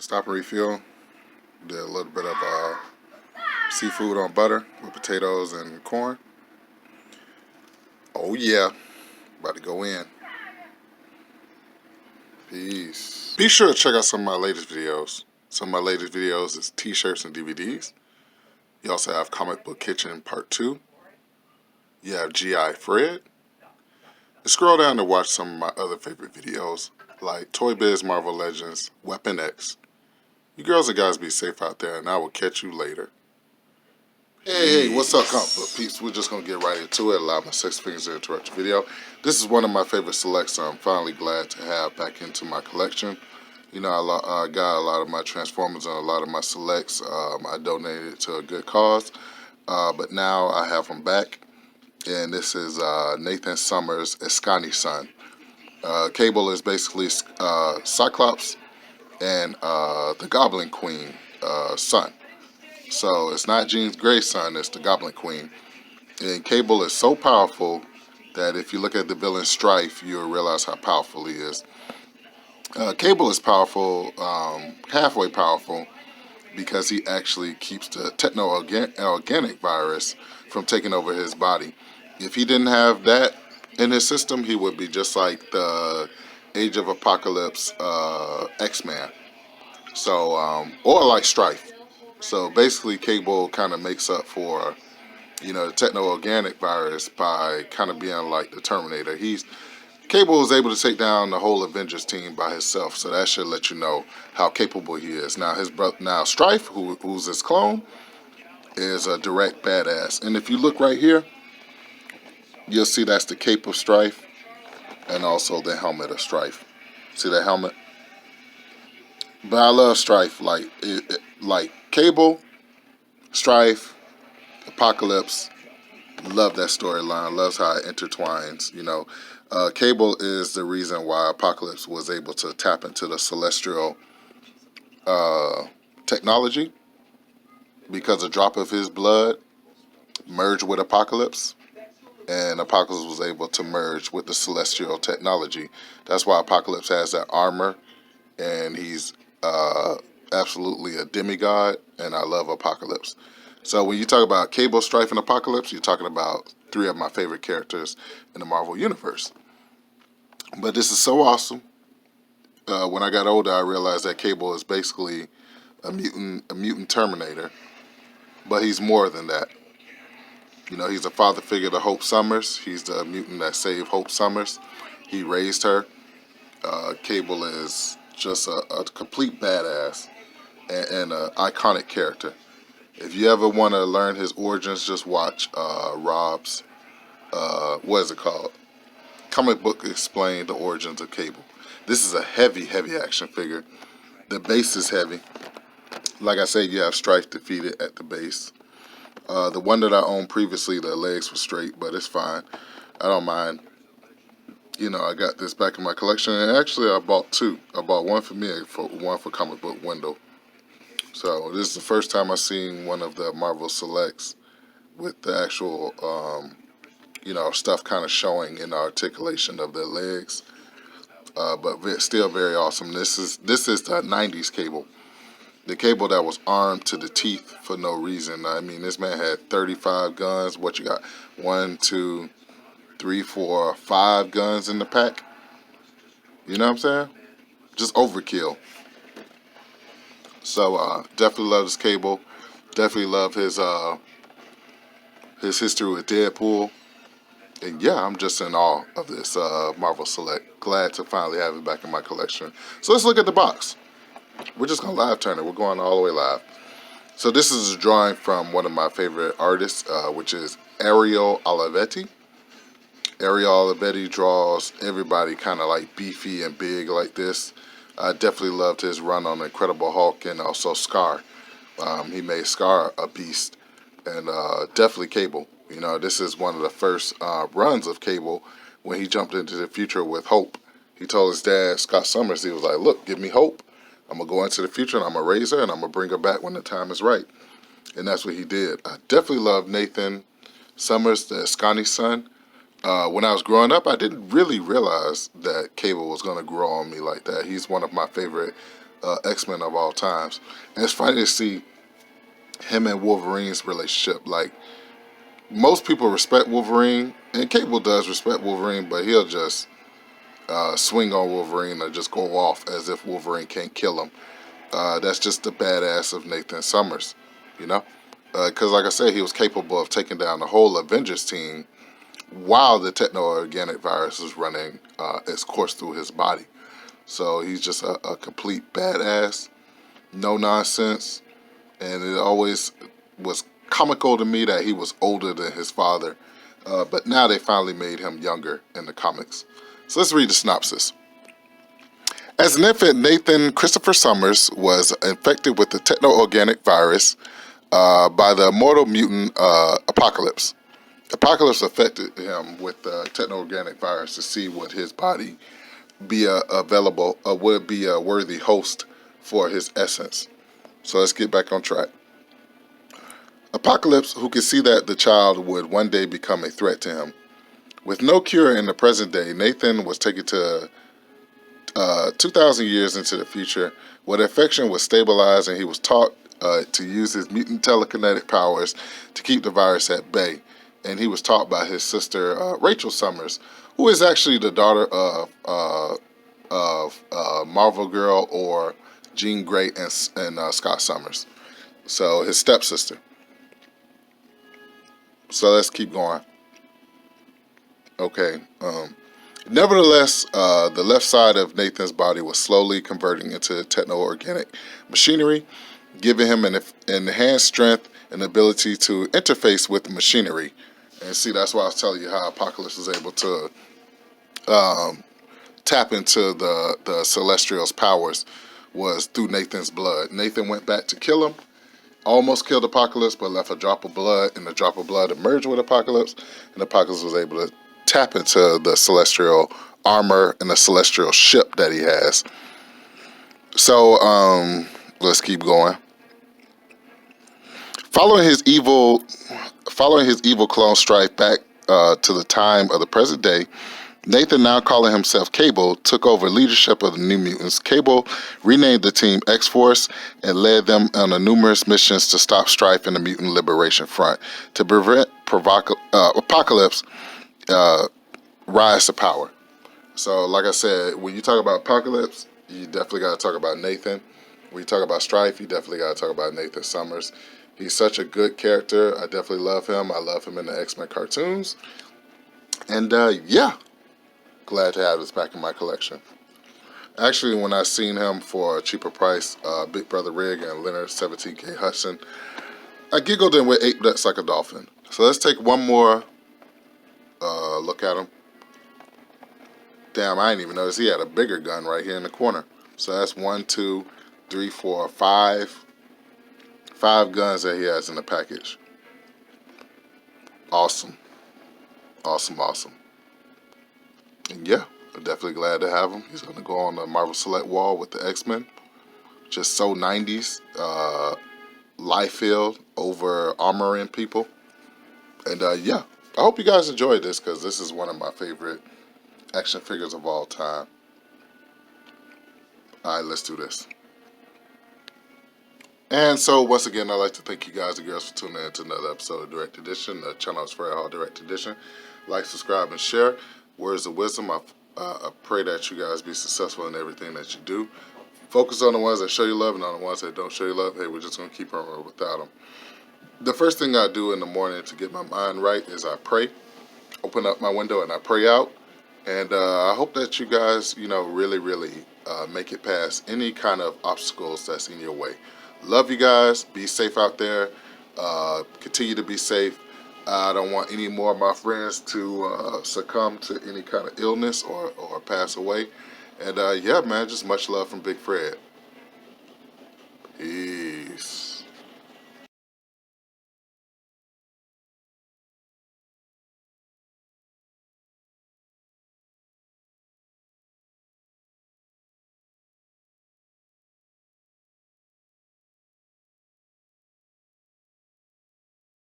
Stop and refill. Did a little bit of seafood on butter with potatoes and corn. Oh yeah, about to go in. Peace. Be sure to check out some of my latest videos. Some of my latest videos is t-shirts and DVDs. You also have Comic Book Kitchen Part 2. You have G.I. Fred. And scroll down to watch some of my other favorite videos, like Toy Biz Marvel Legends, Weapon X. You girls and guys be safe out there, and I will catch you later. Hey, what's up, comic book peeps? We're just going to get right into it. Allow my 6 fingers to interrupt the video. This is one of my favorite selects, so I'm finally glad to have back into my collection. You know, I got a lot of my Transformers and a lot of my selects. I donated to a good cause, but now I have them back. And this is Nathan Summers' Escani's son. Cable is basically Cyclops and the Goblin Queen son. So it's not Jean Grey's son, it's the Goblin Queen. And Cable is so powerful that if you look at the villain Strife, you'll realize how powerful he is. Cable is powerful, halfway powerful, because he actually keeps the techno-organic virus from taking over his body. If he didn't have that in his system, he would be just like the Age of Apocalypse X-Man. So, or like Strife. So basically, Cable kind of makes up for, the techno-organic virus by kind of being like the Terminator. Cable is able to take down the whole Avengers team by himself, so that should let you know how capable he is. Now his brother, Strife, who's his clone, is a direct badass. And if you look right here, you'll see that's the cape of Strife, and also the helmet of Strife. See that helmet? But I love Strife, like Cable, Strife, Apocalypse. Love that storyline. Loves how it intertwines. Cable is the reason why Apocalypse was able to tap into the celestial technology, because a drop of his blood merged with Apocalypse, and Apocalypse was able to merge with the celestial technology. That's why Apocalypse has that armor, and he's absolutely a demigod, and I love Apocalypse. So when you talk about Cable, Strife, and Apocalypse, you're talking about 3 of my favorite characters in the Marvel Universe. But this is so awesome. When I got older, I realized that Cable is basically a mutant Terminator, but he's more than that. He's a father figure to Hope Summers. He's the mutant that saved Hope Summers. He raised her. Cable is just a complete badass and an iconic character. If you ever want to learn his origins, just watch Rob's, what is it called? Comic Book Explain the Origins of Cable. This is a heavy, heavy action figure. The base is heavy. Like I said, you have Strife defeated at the base. The one that I owned previously, the legs were straight, but it's fine. I don't mind. I got this back in my collection, and actually I bought 2. I bought one for me and one for Comic Book Window. So this is the first time I've seen one of the Marvel Selects with the actual, stuff kind of showing in the articulation of their legs. But still very awesome. This is the 90s Cable. The Cable that was armed to the teeth for no reason. I mean, this man had 35 guns. What you got? 1, 2, 3, 4, 5 guns in the pack. You know what I'm saying? Just overkill. So definitely love this Cable. Definitely love his history with Deadpool. And yeah, I'm just in awe of this Marvel Select. Glad to finally have it back in my collection. So let's look at the box. We're just going to live turn it. We're going all the way live. So this is a drawing from one of my favorite artists, which is Ariel Olivetti. Ariel Olivetti draws everybody kind of like beefy and big like this. I definitely loved his run on Incredible Hulk and also Scar. He made Scar a beast. And definitely Cable. This is one of the first runs of Cable when he jumped into the future with Hope. He told his dad, Scott Summers, he was like, look, give me Hope. I'm going to go into the future and I'm going to raise her and I'm going to bring her back when the time is right. And that's what he did. I definitely love Nathan Summers, the Escani's son. When I was growing up, I didn't really realize that Cable was going to grow on me like that. He's one of my favorite X-Men of all times. And it's funny to see him and Wolverine's relationship. Like, most people respect Wolverine, and Cable does respect Wolverine, but he'll just swing on Wolverine or just go off as if Wolverine can't kill him. That's just the badass of Nathan Summers, you know? Because, like I said, he was capable of taking down the whole Avengers team while the techno-organic virus is running its course through his body. So he's just a complete badass, no nonsense, and it always was comical to me that he was older than his father, but now they finally made him younger in the comics. So let's read the synopsis. As an infant, Nathan Christopher Summers was infected with the techno-organic virus by the immortal mutant Apocalypse. Apocalypse affected him with the techno-organic virus to see would his body be would be a worthy host for his essence. So let's get back on track. Apocalypse, who could see that the child would one day become a threat to him. With no cure in the present day, Nathan was taken to 2,000 years into the future, where the infection was stabilized and he was taught to use his mutant telekinetic powers to keep the virus at bay. And he was taught by his sister, Rachel Summers, who is actually the daughter of Marvel Girl or Jean Grey and Scott Summers. So his stepsister. So let's keep going. Okay. Nevertheless, the left side of Nathan's body was slowly converting into techno-organic machinery, giving him an enhanced strength and ability to interface with the machinery. And see, that's why I was telling you how Apocalypse was able to tap into the Celestial's powers was through Nathan's blood. Nathan went back to kill him, almost killed Apocalypse, but left a drop of blood, and the drop of blood emerged with Apocalypse, and Apocalypse was able to tap into the Celestial armor and the Celestial ship that he has. So, let's keep going. Following his evil clone Strife back to the time of the present day, Nathan, now calling himself Cable, took over leadership of the New Mutants. Cable renamed the team X-Force and led them on numerous missions to stop Strife in the Mutant Liberation Front to prevent Apocalypse rise to power. So, like I said, when you talk about Apocalypse, you definitely got to talk about Nathan. When you talk about Strife, you definitely got to talk about Nathan Summers. He's such a good character. I definitely love him. I love him in the X-Men cartoons. And yeah, glad to have this back in my collection. Actually, when I seen him for a cheaper price, Big Brother Rig and Leonard 17K Hudson, I giggled and went ape nuts like a dolphin. So let's take one more look at him. Damn, I didn't even notice he had a bigger gun right here in the corner. So that's 1, 2, 3, 4, 5. 5 guns that he has in the package. Awesome. Awesome, awesome. And yeah, I'm definitely glad to have him. He's going to go on the Marvel Select wall with the X-Men. Just so 90s. Liefeld over armoring people. And yeah, I hope you guys enjoyed this because this is one of my favorite action figures of all time. Alright, let's do this. And so, once again, I'd like to thank you guys and girls for tuning in to another episode of Direct Edition. The channel is for all Direct Edition. Like, subscribe, and share. Words of wisdom. I pray that you guys be successful in everything that you do. Focus on the ones that show you love and on the ones that don't show you love. Hey, we're just going to keep on without them. The first thing I do in the morning to get my mind right is I pray. Open up my window and I pray out. And I hope that you guys, really, really make it past any kind of obstacles that's in your way. Love you guys. Be safe out there. Continue to be safe. I don't want any more of my friends to succumb to any kind of illness or pass away. And yeah, man, just much love from Big Fred. Peace.